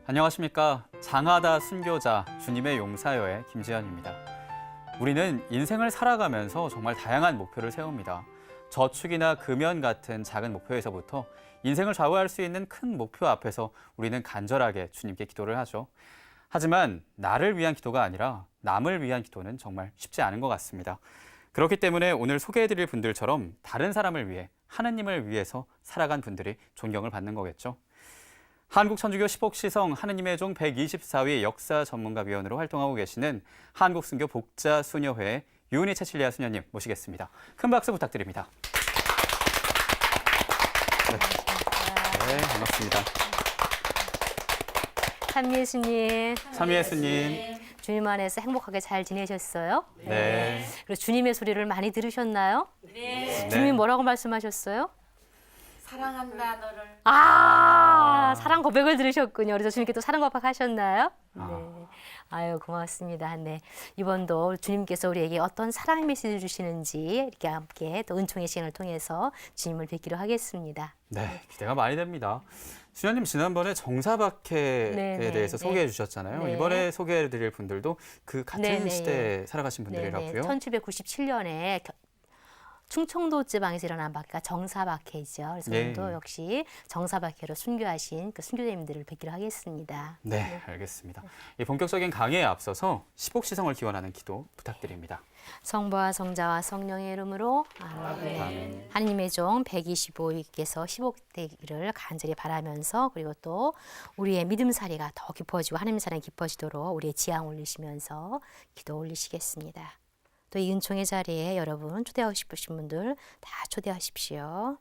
안녕하십니까. 장하다 순교자 주님의 용사여의 김지현입니다. 우리는 인생을 살아가면서 정말 다양한 목표를 세웁니다. 저축이나 금연 같은 작은 목표에서부터 인생을 좌우할 수 있는 큰 목표 앞에서 우리는 간절하게 주님께 기도를 하죠. 하지만 나를 위한 기도가 아니라 남을 위한 기도는 정말 쉽지 않은 것 같습니다. 그렇기 때문에 오늘 소개해드릴 분들처럼 다른 사람을 위해, 하느님을 위해서 살아간 분들이 존경을 받는 거겠죠. 한국천주교 십옥시성 하느님의 종 124위 역사 전문가위원으로 활동하고 계시는 한국순교 복자수녀회 유은희 채칠리아 수녀님 모시겠습니다. 큰 박수 부탁드립니다. 네, 반갑습니다. 참예수님. 참예수님. 주님 안에서 행복하게 잘 지내셨어요? 네. 그리고 주님의 소리를 많이 들으셨나요? 네. 주님이 뭐라고 말씀하셨어요? 사랑한다 너를. 사랑 고백을 들으셨군요. 그래서 주님께 또 사랑 고백 하셨나요? 아. 네. 아유, 고맙습니다. 네. 이번도 주님께서 우리에게 어떤 사랑의 메시지를 주시는지 이렇게 함께 또 은총의 시간을 통해서 주님을 뵙기로 하겠습니다. 네, 기대가 많이 됩니다. 수녀님 지난번에 정사박해에 네, 대해서 네. 소개해 주셨잖아요. 네. 이번에 소개해 드릴 분들도 그 같은 네, 네. 시대에 살아가신 분들이라고요. 1797년에 충청도 지방에서 일어난 박해가 정사박해죠. 그래서 네. 오늘도 역시 정사박해로 순교하신 그 순교자님들을 뵙기로 하겠습니다. 네, 알겠습니다. 이 본격적인 강의에 앞서서 십옥시성을 기원하는 기도 부탁드립니다. 성부와 성자와 성령의 이름으로 아멘. 아멘. 하느님의 종 125위께서 십옥되기를 간절히 바라면서, 그리고 또 우리의 믿음살이가 더 깊어지고 하느님 사랑이 깊어지도록 우리의 지향 올리시면서 기도 올리시겠습니다. 또 이 은총의 자리에 여러분 초대하고 싶으신 분들 다 초대하십시오.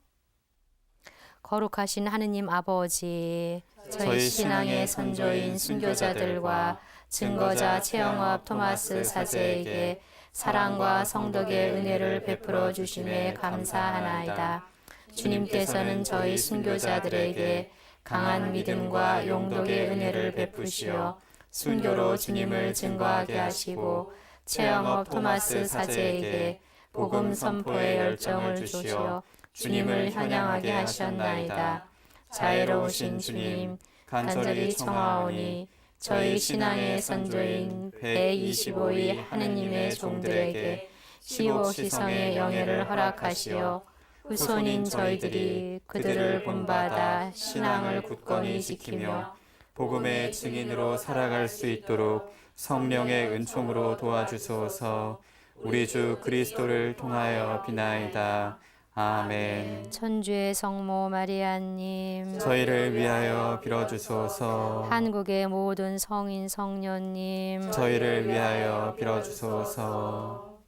거룩하신 하느님 아버지, 저희 신앙의 선조인 순교자들과 증거자 최영업 토마스 사제에게 사랑과 성덕의 은혜를 베풀어 주심에 감사하나이다. 주님께서는 저희 순교자들에게 강한 믿음과 용덕의 은혜를 베푸시어 순교로 주님을 증거하게 하시고 최영업 토마스 사제에게 복음 선포의 열정을 주시어 주님을 찬양하게 하셨나이다. 자애로우신 주님, 간절히 청하오니 저희 신앙의 선조인 125위 하느님의 종들에게 십옥시성의 영예를 허락하시어 후손인 저희들이 그들을 본받아 신앙을 굳건히 지키며 복음의 증인으로 살아갈 수 있도록 성령의 은총으로 도와주소서. 우리 주 그리스도를 통하여 비나이다. 아멘. 천주의 성모 마리아님, 저희를 위하여 빌어주소서. 한국의 모든 성인 성녀님, 저희를 위하여 빌어주소서.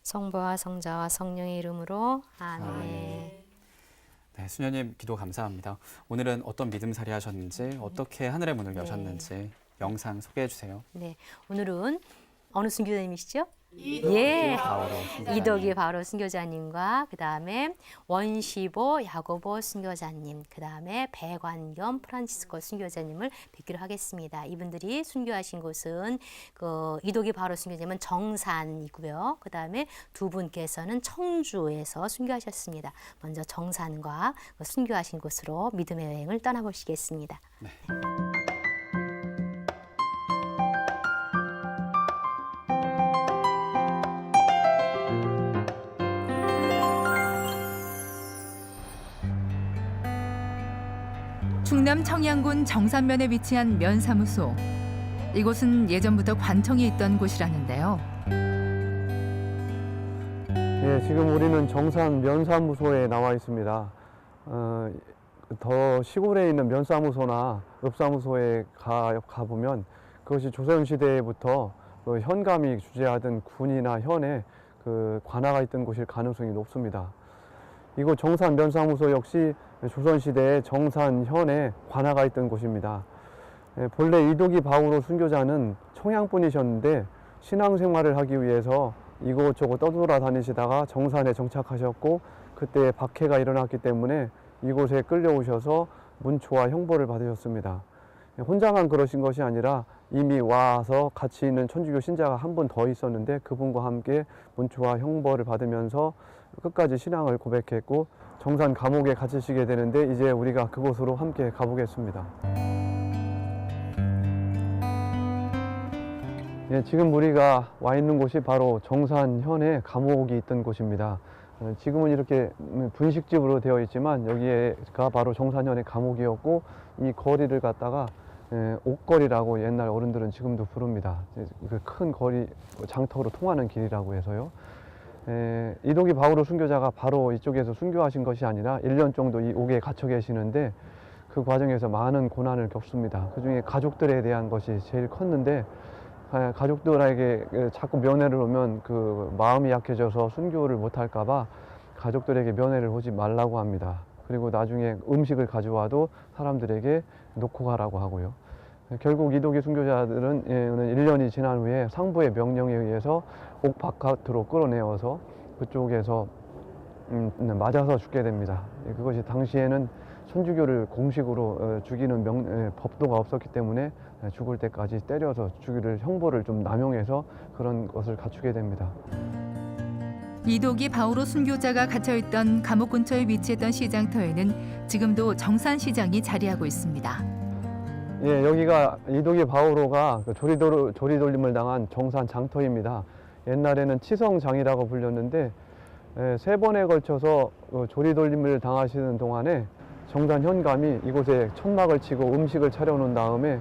성부와 성자와 성령의 이름으로 아멘. 네, 수녀님 기도 감사합니다. 오늘은 어떤 믿음살이 하셨는지, 어떻게 하늘의 문을 여셨는지 영상 소개해 주세요. 네, 오늘은 어느 순교자님이시죠? 바오로 이덕이 바로 순교자님과 그 다음에 원시보 야고보 순교자님, 그 다음에 배관겸 프란치스코 순교자님을 뵙기로 하겠습니다. 이분들이 순교하신 곳은 그 이덕이 바로 순교자님은 정산이고요. 그 다음에 두 분께서는 청주에서 순교하셨습니다. 먼저 정산과 그 순교하신 곳으로 믿음의 여행을 떠나보시겠습니다. 네. 충남 청양군 정산면에 위치한 면사무소. 이곳은 예전부터 관청이 있던 곳이라는데요. 예, 지금 우리는 정산 면사무소에 나와 있습니다. 더 시골에 있는 면사무소나 읍사무소에 가보면 그것이 조선시대부터 그 현감이 주재하던 군이나 현에 그 관아가 있던 곳일 가능성이 높습니다. 이곳 정산 면사무소 역시 조선시대에 정산현에 관아가 있던 곳입니다. 본래 이덕이 바오로 순교자는 청양분이셨는데 신앙생활을 하기 위해서 이곳저곳 떠돌아다니시다가 정산에 정착하셨고, 그때 박해가 일어났기 때문에 이곳에 끌려오셔서 문초와 형벌을 받으셨습니다. 혼자만 그러신 것이 아니라 이미 와서 같이 있는 천주교 신자가 한 분 더 있었는데 그분과 함께 문초와 형벌을 받으면서 끝까지 신앙을 고백했고, 정산 감옥에 갇히시게 되는데 이제 우리가 그곳으로 함께 가보겠습니다. 예, 지금 우리가 와 있는 곳이 바로 정산현의 감옥이 있던 곳입니다. 지금은 이렇게 분식집으로 되어 있지만 여기가 바로 정산현의 감옥이었고 이 거리를 갖다가 옥거리라고 옛날 어른들은 지금도 부릅니다. 그 큰 거리, 장터로 통하는 길이라고 해서요. 이독이 바오로 순교자가 바로 이쪽에서 순교하신 것이 아니라 1년 정도 이 옥에 갇혀 계시는데 그 과정에서 많은 고난을 겪습니다. 그중에 가족들에 대한 것이 제일 컸는데 가족들에게 자꾸 면회를 오면 그 마음이 약해져서 순교를 못할까 봐 가족들에게 면회를 오지 말라고 합니다. 그리고 나중에 음식을 가져와도 사람들에게 놓고 가라고 하고요. 결국 이독의 순교자들은 1년이 지난 후에 상부의 명령에 의해서 옥 바깥으로 끌어내어서 그쪽에서 맞아서 죽게 됩니다. 그것이 당시에는 천주교를 공식으로 죽이는 법도가 없었기 때문에 죽을 때까지 때려서 죽이를 형벌을 좀 남용해서 그런 것을 갖추게 됩니다. 이독이 바오로 순교자가 갇혀있던 감옥 근처에 위치했던 시장터에는 지금도 정산시장이 자리하고 있습니다. 예, 여기가 이독이 바오로가 조리돌림을 당한 정산 장터입니다. 옛날에는 치성장이라고 불렸는데 3번에 걸쳐서 조리돌림을 당하시는 동안에 정산 현감이 이곳에 천막을 치고 음식을 차려놓은 다음에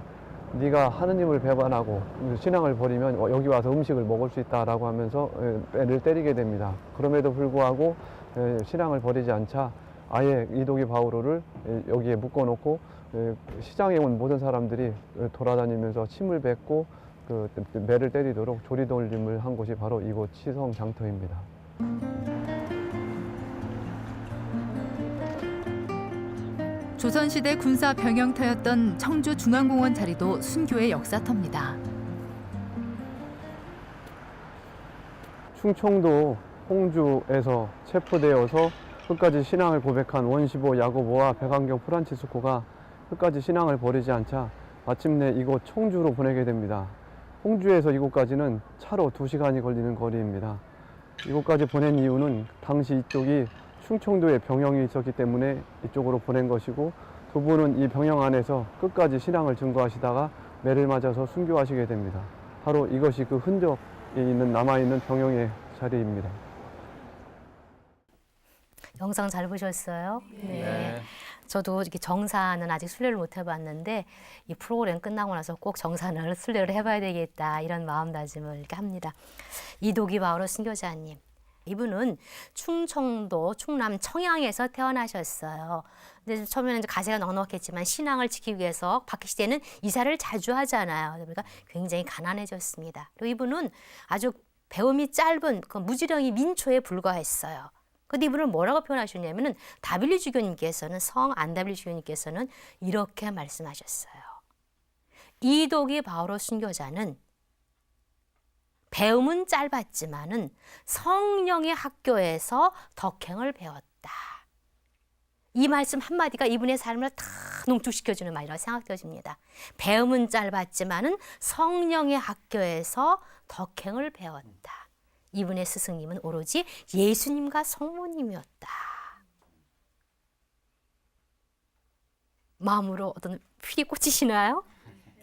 네가 하느님을 배반하고 신앙을 버리면 여기 와서 음식을 먹을 수 있다라고 하면서 애를 때리게 됩니다. 그럼에도 불구하고 신앙을 버리지 않자 아예 이독이 바오로를 여기에 묶어놓고 시장에 온 모든 사람들이 돌아다니면서 침을 뱉고 그 매를 때리도록 조리돌림을 한 곳이 바로 이곳 치성장터입니다. 조선시대 군사 병영터였던 청주중앙공원 자리도 순교의 역사터입니다. 충청도 홍주에서 체포되어서 끝까지 신앙을 고백한 원시보 야고보와 백안경 프란치스코가 끝까지 신앙을 버리지 않자 마침내 이곳 청주로 보내게 됩니다. 홍주에서 이곳까지는 차로 2시간이 걸리는 거리입니다. 이곳까지 보낸 이유는 당시 이쪽이 충청도에 병영이 있었기 때문에 이쪽으로 보낸 것이고 두 분은 이 병영 안에서 끝까지 신앙을 증거하시다가 매를 맞아서 순교하시게 됩니다. 바로 이것이 그 흔적이 있는 남아있는 병영의 자리입니다. 영상 잘 보셨어요? 네. 저도 이렇게 정산은 아직 순례를 못 해봤는데 이 프로그램 끝나고 나서 꼭 정산을 순례를 해봐야 되겠다 이런 마음다짐을 이렇게 합니다. 이독이 바오로 순교자님. 이분은 충청도 충남 청양에서 태어나셨어요. 근데 처음에는 이제 가세가 넉넉했지만 신앙을 지키기 위해서 박해 시대는 이사를 자주 하잖아요. 그러니까 굉장히 가난해졌습니다. 그리고 이분은 아주 배움이 짧은 그 무지랭이 민초에 불과했어요. 근데 이분을 뭐라고 표현하셨냐면은 다빌리 주교님께서는 성 안다빌리 주교님께서는 이렇게 말씀하셨어요. 이독이 바오로 순교자는 배움은 짧았지만은 성령의 학교에서 덕행을 배웠다. 이 말씀 한마디가 이분의 삶을 다 농축시켜주는 말이라고 생각되어집니다. 배움은 짧았지만은 성령의 학교에서 덕행을 배웠다. 이분의 스승님은 오로지 예수님과 성모님이었다. 마음으로 어떤 필이 꽂히시나요?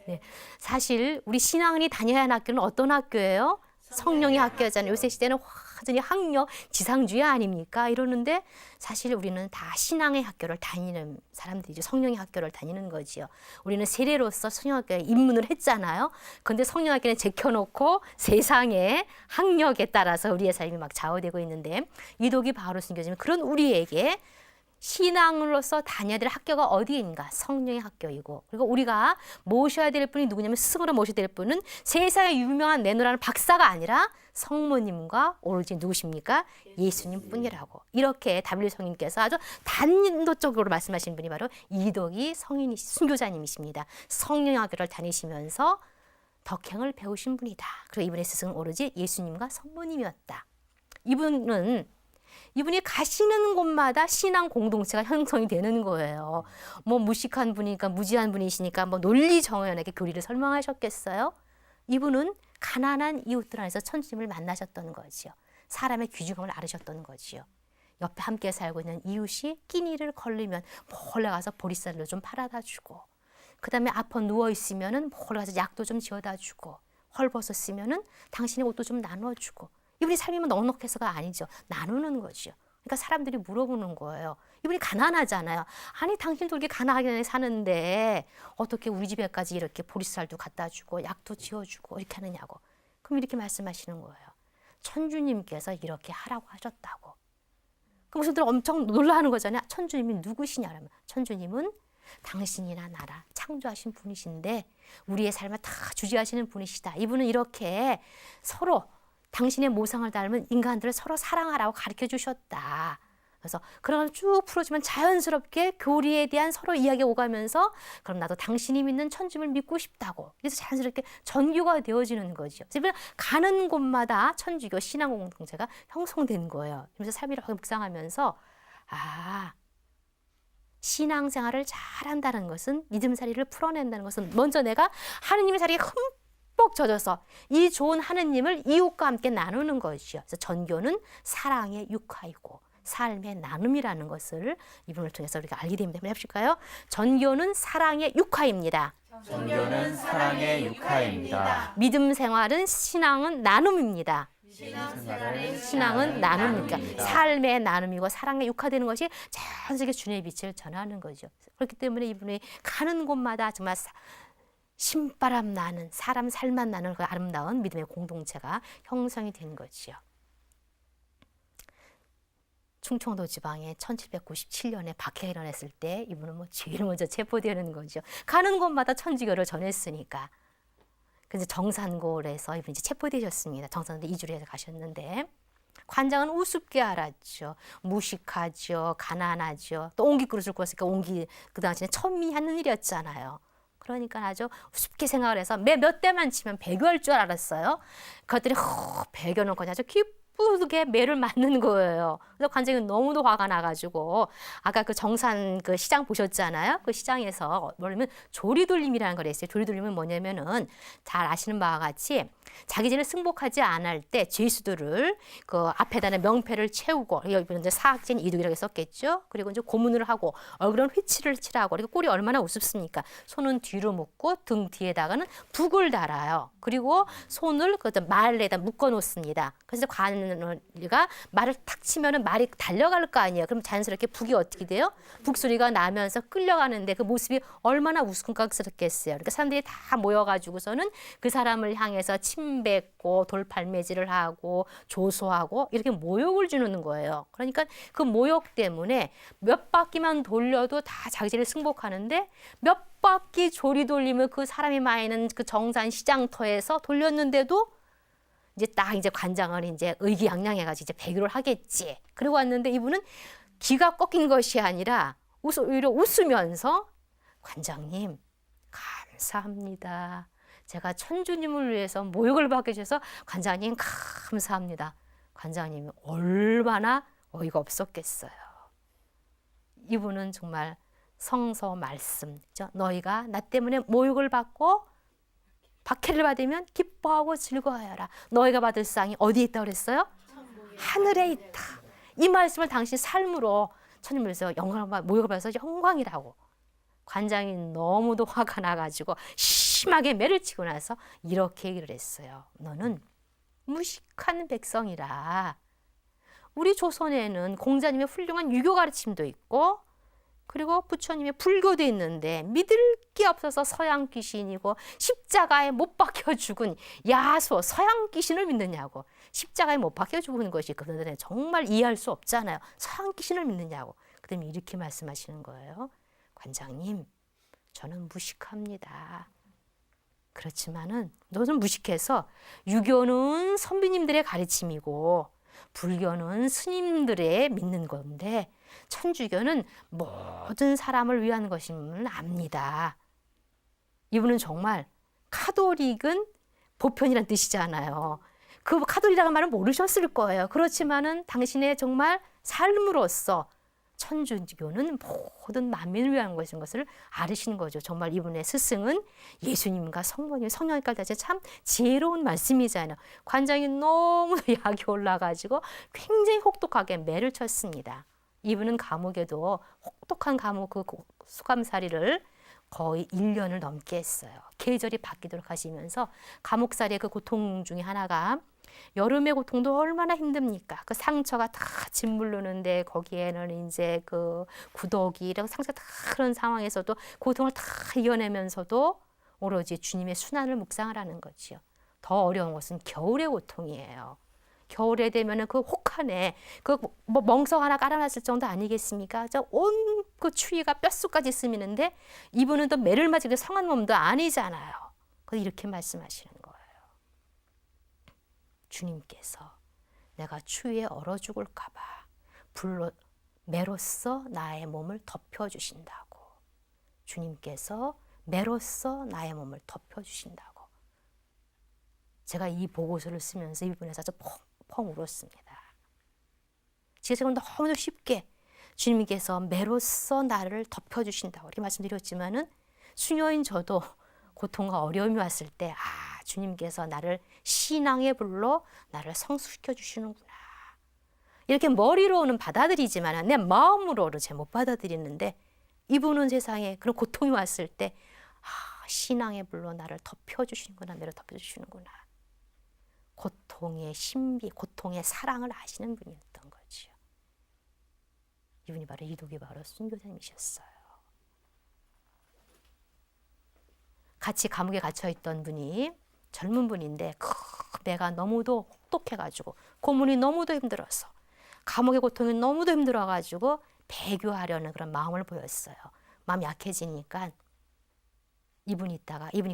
네. 사실 우리 신앙인이 다녀야 하는 학교는 어떤 학교예요? 성령의 학교잖아요. 요새 시대는 완전히 학력 지상주의 아닙니까? 이러는데 사실 우리는 다 신앙의 학교를 다니는 사람들이죠. 성령의 학교를 다니는 거지요. 우리는 세례로서 성령학교에 입문을 했잖아요. 그런데 성령학교는 제껴놓고 세상의 학력에 따라서 우리의 삶이 막 좌우되고 있는데 이독이 바오로 순교자님 그런 우리에게 신앙으로서 다녀야 될 학교가 어디인가? 성령의 학교이고 그리고 우리가 모셔야 될 분이 누구냐면 스승으로 모셔야 될 분은 세상에 유명한 내노라는 박사가 아니라 성모님과 오로지 누구십니까? 예수님 뿐이라고 이렇게 다빌리 성님께서 아주 단도적으로 말씀하신 분이 바로 이독이 순교자님이십니다. 성령의 학교를 다니시면서 덕행을 배우신 분이다. 그리고 이분의 스승은 오로지 예수님과 성모님이었다. 이분이 가시는 곳마다 신앙 공동체가 형성이 되는 거예요. 뭐 무식한 분이니까 무지한 분이시니까 뭐 논리정연하게 교리를 설명하셨겠어요? 이분은 가난한 이웃들 안에서 천주님을 만나셨던 거지요. 사람의 귀중함을 알으셨던 거지요. 옆에 함께 살고 있는 이웃이 끼니를 걸리면 몰래 가서 보리쌀로 좀 팔아다 주고, 그 다음에 아파 누워 있으면은 몰래 가서 약도 좀 지어다 주고, 헐벗었으면은 당신의 옷도 좀 나눠주고. 이분이 삶이면 넉넉해서가 아니죠. 나누는 거죠. 그러니까 사람들이 물어보는 거예요. 이분이 가난하잖아요. 아니 당신도 이렇게 가난하게 사는데 어떻게 우리 집에까지 이렇게 보리쌀도 갖다 주고 약도 지어주고 이렇게 하느냐고. 그럼 이렇게 말씀하시는 거예요. 천주님께서 이렇게 하라고 하셨다고. 그럼 무슨들 엄청 놀라는 거잖아요. 천주님이 누구시냐 그러면 천주님은 당신이나 나라 창조하신 분이신데 우리의 삶을 다 주재하시는 분이시다. 이분은 이렇게 서로 당신의 모상을 닮은 인간들을 서로 사랑하라고 가르쳐 주셨다. 그래서 그런 걸 쭉 풀어주면 자연스럽게 교리에 대한 서로 이야기가 오가면서 그럼 나도 당신이 믿는 천주님을 믿고 싶다고. 그래서 자연스럽게 전교가 되어지는 거죠. 그래서 가는 곳마다 천주교 신앙 공동체가 형성된 거예요. 그래서 삶을 묵상하면서 신앙생활을 잘한다는 것은 믿음살이를 풀어낸다는 것은 먼저 내가 하느님의 자리에 흠뻑 젖어서 이 좋은 하느님을 이웃과 함께 나누는 것이요. 그래서 전교는 사랑의 육화이고 삶의 나눔이라는 것을 이분을 통해서 우리가 알게 됩니다. 한번 해보실까요? 전교는 사랑의 육화입니다. 전교는 사랑의 육화입니다. 믿음 생활은 신앙은 나눔입니다. 신앙생활은 신앙은 나눔이니까 삶의 나눔이고 사랑의 육화되는 것이 자연스럽게 주님의 빛을 전하는 거죠. 그렇기 때문에 이분이 가는 곳마다 정말 신바람 나는 사람 살만 나는 그 아름다운 믿음의 공동체가 형성이 된 거지요. 충청도 지방에 1797년에 박해가 일어났을 때 이분은 제일 먼저 체포되는 거죠. 가는 곳마다 천주교를 전했으니까. 그래서 정산골에서 이분이 체포되셨습니다. 정산골에 이주를 해서 가셨는데 관장은 우습게 알았죠. 무식하죠. 가난하죠. 또 옹기 그릇을 구웠으니까 옹기 그 당시에 천민이 하는 일이었잖아요. 그러니까 아주 우습게 생각을 해서 몇 대만 치면 배교할 줄 알았어요. 그것들이 배교는 거냐 아주 기쁘게 매를 맞는 거예요. 그래서 관장이 너무도 화가 나가지고 아까 그 정산 그 시장 보셨잖아요. 그 시장에서 뭐냐면 조리돌림이라는 걸 했어요. 조리돌림은 뭐냐면은 잘 아시는 바와 같이 자기 전에 승복하지 않을 때 죄수들을 그 앞에다는 명패를 채우고 여기는 이제 사학진 이득이라고 썼겠죠. 그리고 이제 고문을 하고 얼굴은 휘치를 칠하고 그리고 꼴이 얼마나 우습습니까? 손은 뒤로 묶고 등 뒤에다가는 북을 달아요. 그리고 손을 그 말에다 묶어 놓습니다. 그래서 관리가 말을 탁 치면은 말이 달려갈 거 아니에요. 그럼 자연스럽게 북이 어떻게 돼요? 북소리가 나면서 끌려가는데 그 모습이 얼마나 우스꽝스럽겠어요. 그러니까 사람들이 다 모여가지고서는 그 사람을 향해서 침뱉고 돌팔매질을 하고 조소하고 이렇게 모욕을 주는 거예요. 그러니까 그 모욕 때문에 몇 바퀴만 돌려도 다 자기를 승복하는데 몇 바퀴 조리 돌림을 그 사람이 많이는 그 정산 시장터에서 돌렸는데도 이제 관장은 이제 의기양양해가지고 이제 배교를 하겠지. 그러고 왔는데 이분은 기가 꺾인 것이 아니라 오히려 웃으면서 관장님 감사합니다. 제가 천주님을 위해서 모욕을 받게 해주셔서 관장님 감사합니다. 관장님이 얼마나 어이가 없었겠어요. 이분은 정말 성서 말씀, 너희가 나 때문에 모욕을 받고 박해를 받으면 기뻐하고 즐거워하여라. 너희가 받을 상이 어디에 있다고 그랬어요? 하늘에 있다. 이 말씀을 당신 삶으로 천주님께서 모욕을 받아서 영광이라고. 관장이 너무도 화가 나가지고 심하게 매를 치고 나서 이렇게 얘기를 했어요. 너는 무식한 백성이라. 우리 조선에는 공자님의 훌륭한 유교 가르침도 있고 그리고 부처님의 불교도 있는데 믿을 게 없어서 서양 귀신이고 십자가에 못 박혀 죽은 야수 서양 귀신을 믿느냐고. 십자가에 못 박혀 죽은 것이 그들은 정말 이해할 수 없잖아요. 서양 귀신을 믿느냐고. 그다음에 이렇게 말씀하시는 거예요. 관장님, 저는 무식합니다. 그렇지만은 너는 무식해서 유교는 선비님들의 가르침이고 불교는 스님들의 믿는 건데 천주교는 모든 사람을 위한 것임을 압니다. 이분은 정말 카톨릭은 보편이라는 뜻이잖아요. 그 카톨릭이라는 말은 모르셨을 거예요. 그렇지만은 당신의 정말 삶으로서 천주교는 모든 만민을 위한 것인 것을 알으시는 거죠. 정말 이분의 스승은 예수님과 성모님, 성령님까지 참 지혜로운 말씀이잖아요. 관장이 너무 약이 올라가지고 굉장히 혹독하게 매를 쳤습니다. 이분은 감옥에도 혹독한 감옥 그 수감살이를 거의 1년을 넘게 했어요. 계절이 바뀌도록 하시면서 감옥살이의 그 고통 중에 하나가 여름의 고통도 얼마나 힘듭니까? 그 상처가 다 짓무르는데 거기에는 이제 그 구더기 이런 상처 다 그런 상황에서도 고통을 다 이겨내면서도 오로지 주님의 순환을 묵상을 하는 거지요. 더 어려운 것은 겨울의 고통이에요. 겨울에 되면은 그 혹한에 그 뭐 멍석 하나 깔아놨을 정도 아니겠습니까? 저 온 그 추위가 뼛속까지 스미는데 이분은 또 매를 맞이게 성한 몸도 아니잖아요. 그래서 이렇게 말씀하시는 거예요. 주님께서 내가 추위에 얼어 죽을까 봐 불로 매로써 나의 몸을 덮여주신다고. 주님께서 매로써 나의 몸을 덮여주신다고. 제가 이 보고서를 쓰면서 이분에서 아주 펑펑 울었습니다. 지금 너무 쉽게 주님께서 매로써 나를 덮여주신다고 이렇게 말씀드렸지만은 수녀인 저도 고통과 어려움이 왔을 때 주님께서 나를 신앙의 불로 나를 성숙시켜 주시는구나. 이렇게 머리로는 받아들이지만 내 마음으로는 잘 못 받아들이는데 이분은 세상에 그런 고통이 왔을 때 신앙의 불로 나를 덮여주시는구나. 매로 덮여주시는구나. 고통의 신비, 고통의 사랑을 아시는 분이었던 거지요. 이분이 바로 이독이 바로 순교자님이셨어요. 같이 감옥에 갇혀있던 분이 젊은 분인데 배가 너무도 혹독해가지고 고문이 너무도 힘들어서 감옥의 고통이 너무도 힘들어가지고 배교하려는 그런 마음을 보였어요. 마음이 약해지니까 이분이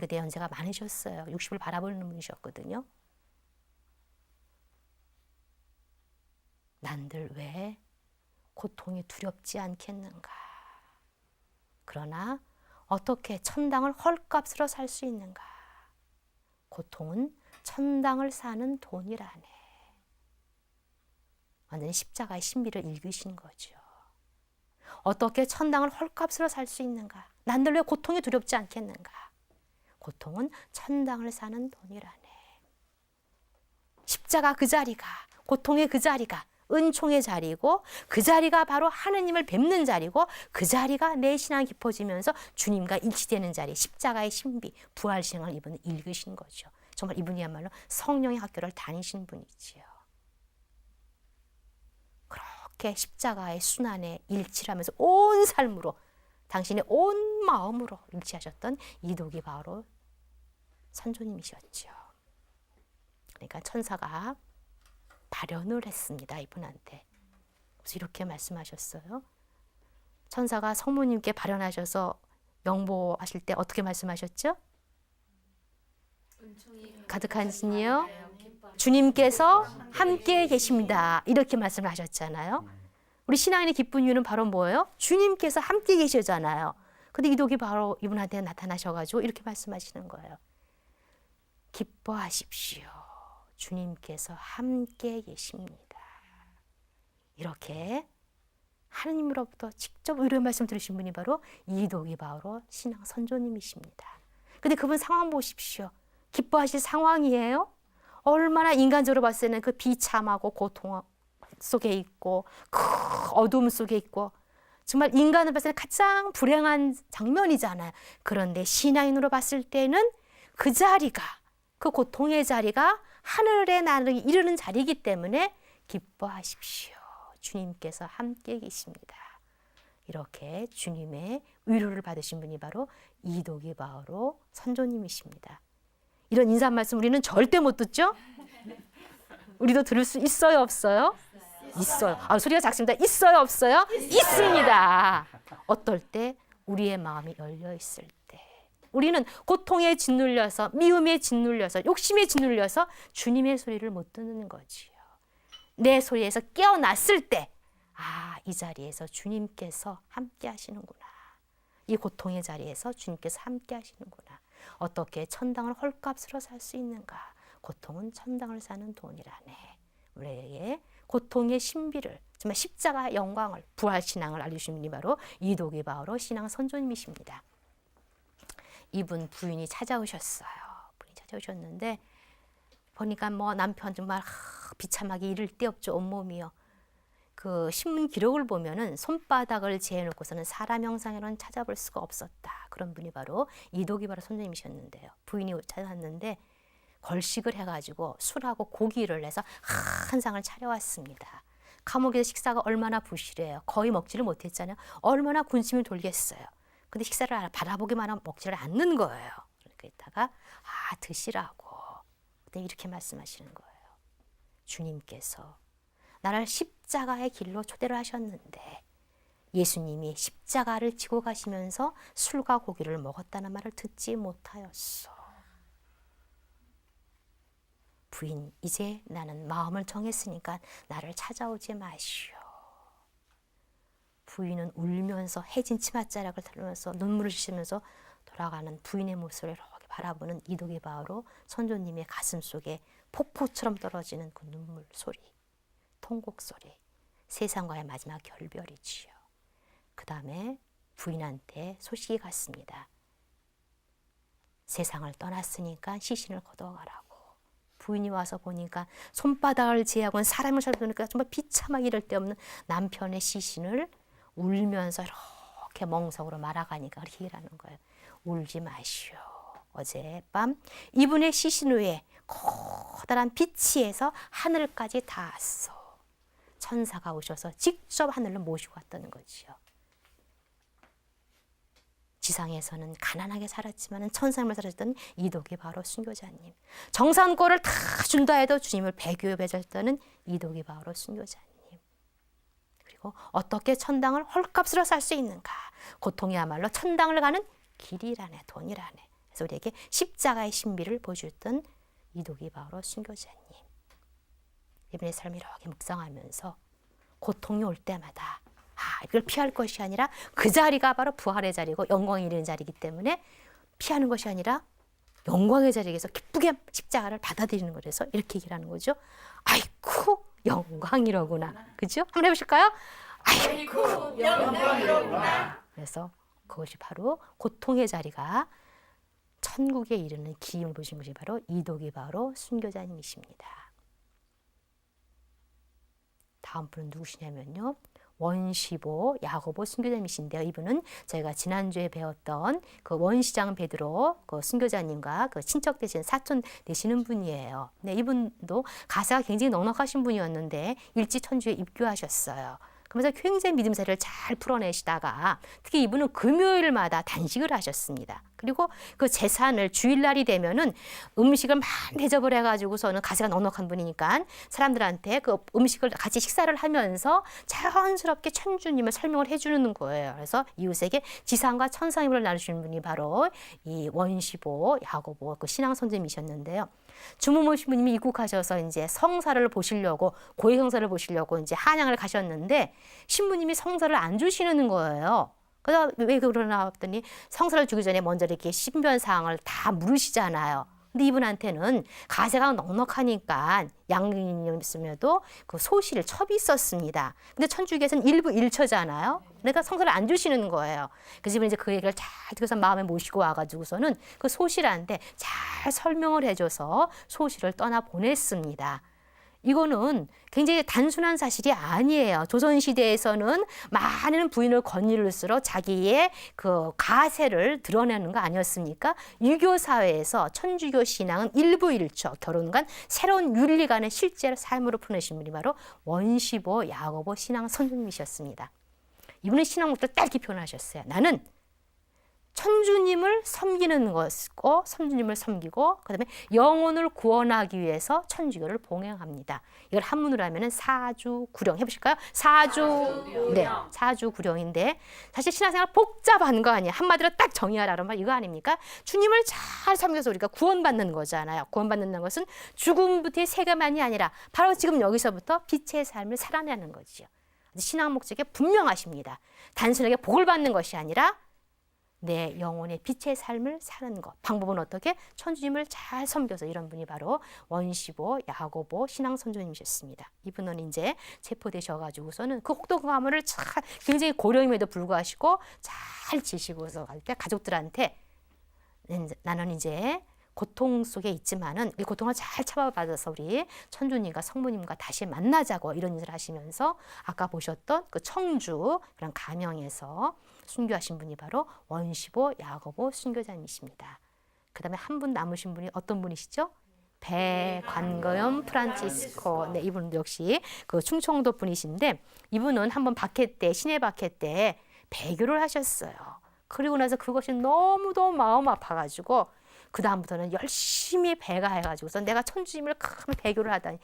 그때 연세가 많으셨어요. 60을 바라보는 분이셨거든요. 난들 왜 고통이 두렵지 않겠는가. 그러나 어떻게 천당을 헐값으로 살 수 있는가. 고통은 천당을 사는 돈이라네. 완전히 십자가의 신비를 읽으신 거죠. 어떻게 천당을 헐값으로 살 수 있는가. 난들 왜 고통이 두렵지 않겠는가. 고통은 천당을 사는 돈이라네. 십자가 그 자리가, 고통의 그 자리가 은총의 자리고 그 자리가 바로 하느님을 뵙는 자리고 그 자리가 내 신앙이 깊어지면서 주님과 일치되는 자리, 십자가의 신비, 부활신앙을 이분은 읽으신 거죠. 정말 이분이야말로 성령의 학교를 다니신 분이지요. 그렇게 십자가의 순환에 일치하면서 온 삶으로 당신의 온 마음으로 일치하셨던 이독이 바로 선조님이셨죠. 그러니까 천사가 발현을 했습니다. 이분한테. 그래서 이렇게 말씀하셨어요. 천사가 성모님께 발현하셔서 명보하실 때 어떻게 말씀하셨죠? 가득한 신이여 주님께서 함께 계십니다. 이렇게 말씀을 하셨잖아요. 우리 신앙인의 기쁜 이유는 바로 뭐예요? 주님께서 함께 계시잖아요. 근데 이독이 바로 이분한테 나타나셔가지고 이렇게 말씀하시는 거예요. 기뻐하십시오. 주님께서 함께 계십니다. 이렇게 하느님으로부터 직접 의뢰 말씀 들으신 분이 바로 이독이 바로 신앙 선조님이십니다. 근데 그분 상황 보십시오. 기뻐하실 상황이에요? 얼마나 인간적으로 봤을 때는 그 비참하고 고통 속에 있고 그 어둠 속에 있고 정말 인간을 봤을 때 가장 불행한 장면이잖아요. 그런데 신앙인으로 봤을 때는 그 자리가, 그 고통의 자리가 하늘에 나르기 이르는 자리이기 때문에 기뻐하십시오. 주님께서 함께 계십니다. 이렇게 주님의 위로를 받으신 분이 바로 이독이 바로 선조님이십니다. 이런 인사 말씀 우리는 절대 못 듣죠? 우리도 들을 수 있어요, 없어요? 있어요. 소리가 작습니다. 있어요, 없어요? 있습니다. 어떨 때 우리의 마음이 열려 있을 때 우리는 고통에 짓눌려서 미움에 짓눌려서 욕심에 짓눌려서 주님의 소리를 못 듣는 거지요. 내 소리에서 깨어났을 때 이 자리에서 주님께서 함께 하시는구나. 이 고통의 자리에서 주님께서 함께 하시는구나. 어떻게 천당을 헐값으로 살 수 있는가. 고통은 천당을 사는 돈이라네. 우리에게 고통의 신비를, 정말 십자가의 영광을, 부활신앙을 알려주신 분이 바로 이도기 바오로 신앙 선조님이십니다. 이분 부인이 찾아오셨어요. 부인이 찾아오셨는데 보니까 뭐 남편 정말 비참하게 이를 데 없죠. 온몸이요. 그 신문 기록을 보면은 손바닥을 재놓고서는 사람 형상으로는 찾아볼 수가 없었다. 그런 분이 바로 이도기 바로 선생님이셨는데요. 부인이 찾아왔는데 걸식을 해가지고 술하고 고기를 내서 한 상을 차려왔습니다. 감옥에서 식사가 얼마나 부실해요. 거의 먹지를 못했잖아요. 얼마나 군침이 돌겠어요. 근데 식사를 바라보기만 하면 먹지를 않는 거예요. 그러다가 드시라고. 그때 이렇게 말씀하시는 거예요. 주님께서 나를 십자가의 길로 초대를 하셨는데 예수님이 십자가를 지고 가시면서 술과 고기를 먹었다는 말을 듣지 못하였어. 부인, 이제 나는 마음을 정했으니까 나를 찾아오지 마시오. 부인은 울면서 해진 치맛자락을 털면서 눈물을 씻으면서 돌아가는 부인의 모습을 이렇게 바라보는 이도기 바오로 선조님의 가슴 속에 폭포처럼 떨어지는 그 눈물 소리, 통곡 소리, 세상과의 마지막 결별이지요. 그 다음에 부인한테 소식이 갔습니다. 세상을 떠났으니까 시신을 거둬가라고. 부인이 와서 보니까 손바닥을 제하고는 사람을 살펴보니까 정말 비참하게 이럴 데 없는 남편의 시신을 울면서 이렇게 멍석으로 말아가니까 그렇게 얘기를 하는 거예요. 울지 마시오. 어젯밤 이분의 시신 위에 커다란 빛이에서 하늘까지 닿았어. 천사가 오셔서 직접 하늘로 모시고 왔다는 거지요. 지상에서는 가난하게 살았지만 천상을 살았던 이독이 바로 순교자님. 정산권을 다 준다 해도 주님을 배교에 배졌다는 이독이 바로 순교자님. 그리고 어떻게 천당을 헐값으로 살 수 있는가. 고통이야말로 천당을 가는 길이라네, 돈이라네. 그래서 우리에게 십자가의 신비를 보여줬던 이독이 바로 순교자님. 이분의 삶을 이렇게 묵상하면서 고통이 올 때마다 이걸 피할 것이 아니라 그 자리가 바로 부활의 자리고 영광이 이르는 자리이기 때문에 피하는 것이 아니라 영광의 자리에서 기쁘게 십자가를 받아들이는 거라서 이렇게 얘기를 하는 거죠. 아이쿠 영광이로구나. 그죠? 한번 해보실까요? 아이쿠 영광이로구나. 그래서 그것이 바로 고통의 자리가 천국에 이르는 길임을 보신 것이 바로 이독이 바로 순교자님이십니다. 다음 분은 누구시냐면요. 원시보 야고보 순교자님이신데요. 이분은 저희가 지난주에 배웠던 그 원시장 베드로 그 순교자님과 그 친척 되시는 사촌 되시는 분이에요. 네, 이분도 가사가 굉장히 넉넉하신 분이었는데 일찍 천주에 입교하셨어요. 그러면서 굉장히 믿음사를 잘 풀어내시다가 특히 이분은 금요일마다 단식을 하셨습니다. 그리고 그 제산을 주일날이 되면은 음식을 많이 대접을 해가지고서는 가시가 넉넉한 분이니까 사람들한테 그 음식을 같이 식사를 하면서 자연스럽게 천주님을 설명을 해주는 거예요. 그래서 이웃에게 지상과 천상의 힘을 나누시는 분이 바로 이 원시보 야고보 그 신앙 선생님이셨는데요. 주무모 신부님이 입국하셔서 이제 성사를 보시려고 고해 성사를 보시려고 이제 한양을 가셨는데 신부님이 성사를 안 주시는 거예요. 그래서 왜 그러나 했더니 성사를 주기 전에 먼저 이렇게 신변 사항을 다 물으시잖아요. 근데 이분한테는 가세가 넉넉하니까 양인이었음에도 그 소실 첩이 있었습니다. 근데 천주교에서는 일부 일처잖아요. 그러니까 성사를 안 주시는 거예요. 그래서 이분이 이제 그 얘기를 잘 듣고서 마음에 모시고 와가지고서는 그 소실한테 잘 설명을 해줘서 소실을 떠나 보냈습니다. 이거는 굉장히 단순한 사실이 아니에요. 조선시대에서는 많은 부인을 건일을수록 자기의 그 가세를 드러내는 거 아니었습니까? 유교 사회에서 천주교 신앙은 일부 일처, 결혼관 새로운 윤리관을 실제로 삶으로 푸내신 분이 바로 원시보 야고보 신앙 선생님이셨습니다. 이분은 신앙 목표를 딱 이렇게 표현하셨어요. 나는 천주님을 섬기는 것이고 선주님을 섬기고 그다음에 영혼을 구원하기 위해서 천주교를 봉행합니다. 이걸 한문으로 하면은 사주구령 해보실까요? 네, 사주구령인데 사실 신앙생활 복잡한 거 아니에요. 한마디로 딱 정의하라 그러면 이거 아닙니까? 주님을 잘 섬겨서 우리가 구원받는 거잖아요. 구원받는다는 것은 죽음부터의 세계만이 아니라 바로 지금 여기서부터 빛의 삶을 살아내는 거지요. 신앙 목적이 분명하십니다. 단순하게 복을 받는 것이 아니라 내 영혼의 빛의 삶을 사는 것. 방법은 어떻게? 천주님을 잘 섬겨서 이런 분이 바로 원시보 야고보 신앙 선조님이셨습니다. 이분은 이제 체포되셔가지고서는 그 혹독한 가문을 잘 굉장히 고령임에도 불구하시고 잘 지시고서 갈 때 가족들한테 나는 이제 고통 속에 있지만은 이 고통을 잘 참아받아서 우리 천주님과 성모님과 다시 만나자고 이런 일을 하시면서 아까 보셨던 그 청주 그런 가명에서 순교하신 분이 바로 원시보 야고보 순교자님이십니다. 그 다음에 한 분 남으신 분이 어떤 분이시죠? 배관거염 프란치스코. 네, 이분도 역시 그 충청도 분이신데 이분은 한번 박해 때 시내 박해 때 배교를 하셨어요. 그리고 나서 그것이 너무도 마음 아파가지고 그 다음부터는 열심히 배가해가지고서 내가 천주님을 큰 배교를 하다니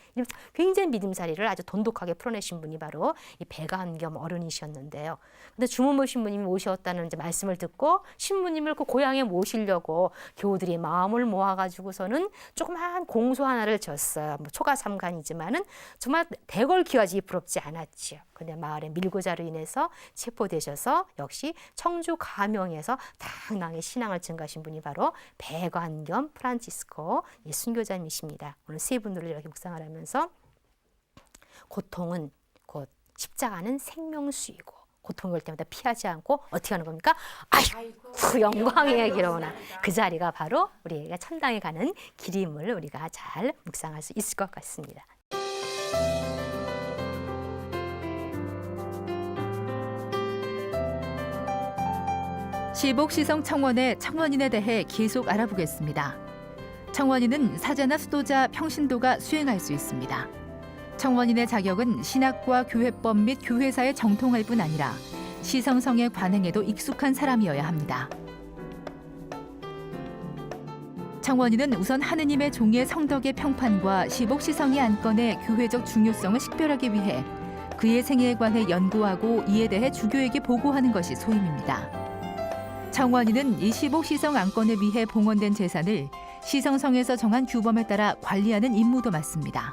굉장히 믿음살이를 아주 돈독하게 풀어내신 분이 바로 이 배가한겸 어른이셨는데요. 근데 주무모 신부님이 오셨다는 이제 말씀을 듣고 신부님을 그 고향에 모시려고 교우들이 마음을 모아가지고서는 조그마한 공소 하나를 졌어요. 뭐 초가 삼간이지만은 정말 대궐 기와지 부럽지 않았지요. 근데 마을의 밀고자로 인해서 체포되셔서 역시 청주 가명에서 당당히 신앙을 증가하신 분이 바로 배관겸 프란치스코 순교자님이십니다. 오늘 세 분들을 이렇게 묵상을 하면서 고통은 곧 십자가는 생명수이고 고통이 올 때마다 피하지 않고 어떻게 하는 겁니까? 아이고 영광의 길어오나 그 자리가 바로 우리가 천당에 가는 길임을 우리가 잘 묵상할 수 있을 것 같습니다. 시복시성 청원의 청원인에 대해 계속 알아보겠습니다. 청원인은 사자나 수도자 평신도가 수행할 수 있습니다. 청원인의 자격은 신학과 교회법 및 교회사에 정통할 뿐 아니라 시성성의 관행에도 익숙한 사람이어야 합니다. 청원인은 우선 하느님의 종의 성덕의 평판과 시복시성의 안건의 교회적 중요성을 식별하기 위해 그의 생애에 관해 연구하고 이에 대해 주교에게 보고하는 것이 소임입니다. 청원인은 이 시복시성 안건에 비해 봉헌된 재산을 시성성에서 정한 규범에 따라 관리하는 임무도 맡습니다.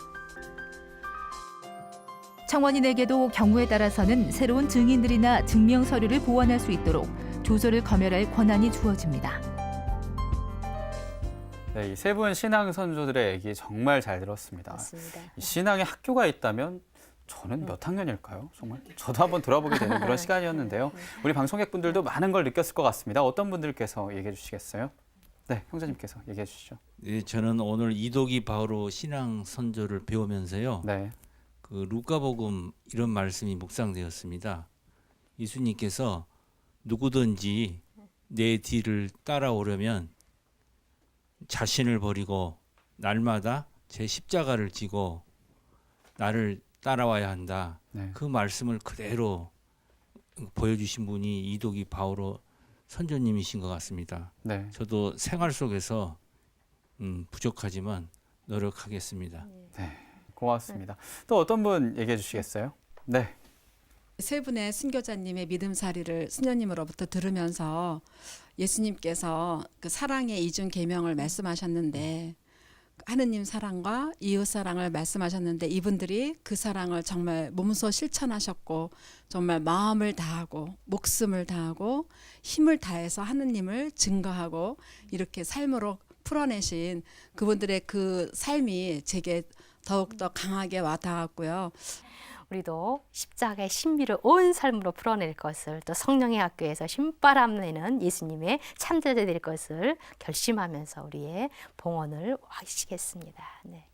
청원인에게도 경우에 따라서는 새로운 증인들이나 증명 서류를 보완할 수 있도록 조서를 검열할 권한이 주어집니다. 네, 이 세 분 신앙 선조들의 얘기 정말 잘 들었습니다. 맞습니다. 이 신앙의 학교가 있다면 저는 몇 학년일까요? 정말 저도 한번 들어보게 되는 그런 시간이었는데요. 우리 방송객분들도 많은 걸 느꼈을 것 같습니다. 어떤 분들께서 얘기해 주시겠어요? 네, 형제님께서 얘기해 주시죠. 네, 저는 오늘 이도기 바오로 신앙 선조를 배우면서요. 네, 그 루카복음 이런 말씀이 묵상되었습니다. 예수님께서 누구든지 내 뒤를 따라오려면 자신을 버리고 날마다 제 십자가를 지고 나를 따라와야 한다. 네. 그 말씀을 그대로 보여주신 분이 이도기 바오로 선조님이신 것 같습니다. 네. 저도 생활 속에서 부족하지만 노력하겠습니다. 고맙습니다. 또 어떤 분 얘기해 주시겠어요? 네, 세 분의 순교자님의 믿음살이를 수녀님으로부터 들으면서 예수님께서 그 사랑의 이중 계명을 말씀하셨는데 하느님 사랑과 이웃 사랑을 말씀하셨는데 이분들이 그 사랑을 정말 몸소 실천하셨고 정말 마음을 다하고 목숨을 다하고 힘을 다해서 하느님을 증거하고 이렇게 삶으로 풀어내신 그분들의 그 삶이 제게 더욱더 강하게 와닿았고요. 우리도 십자가의 신비를 온 삶으로 풀어낼 것을 또 성령의 학교에서 신바람 내는 예수님의 참자들 될 것을 결심하면서 우리의 봉헌을 하시겠습니다. 네.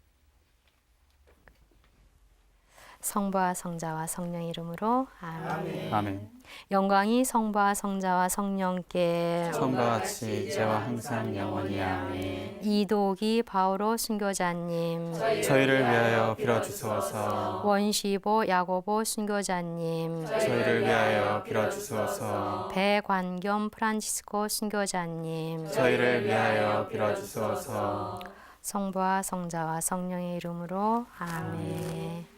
성부와 성자와 성령 이름으로 아멘. 아멘. 영광이 성부와 성자와 성령께 처음과 같이 이제와 항상 영원히 아멘. 이도기 바오로 순교자님, 저희를 위하여 빌어주소서. 원시보 야고보 순교자님, 저희를 위하여 빌어주소서. 배관겸 프란치스코 순교자님, 저희를 위하여 빌어주소서. 성부와 성자와 성령의 이름으로 아멘.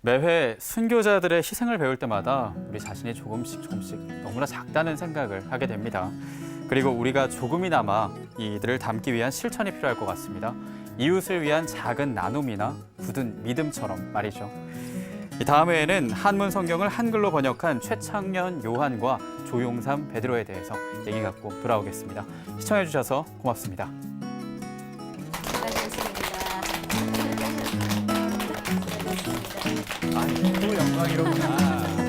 매회 순교자들의 희생을 배울 때마다 우리 자신이 조금씩 너무나 작다는 생각을 하게 됩니다. 그리고 우리가 조금이나마 이들을 담기 위한 실천이 필요할 것 같습니다. 이웃을 위한 작은 나눔이나 굳은 믿음처럼 말이죠. 다음 회에는 한문 성경을 한글로 번역한 최창년 요한과 조용삼 베드로에 대해서 얘기 갖고 돌아오겠습니다. 시청해 주셔서 고맙습니다. 수고하셨습니다. 아이고 영광이로구나.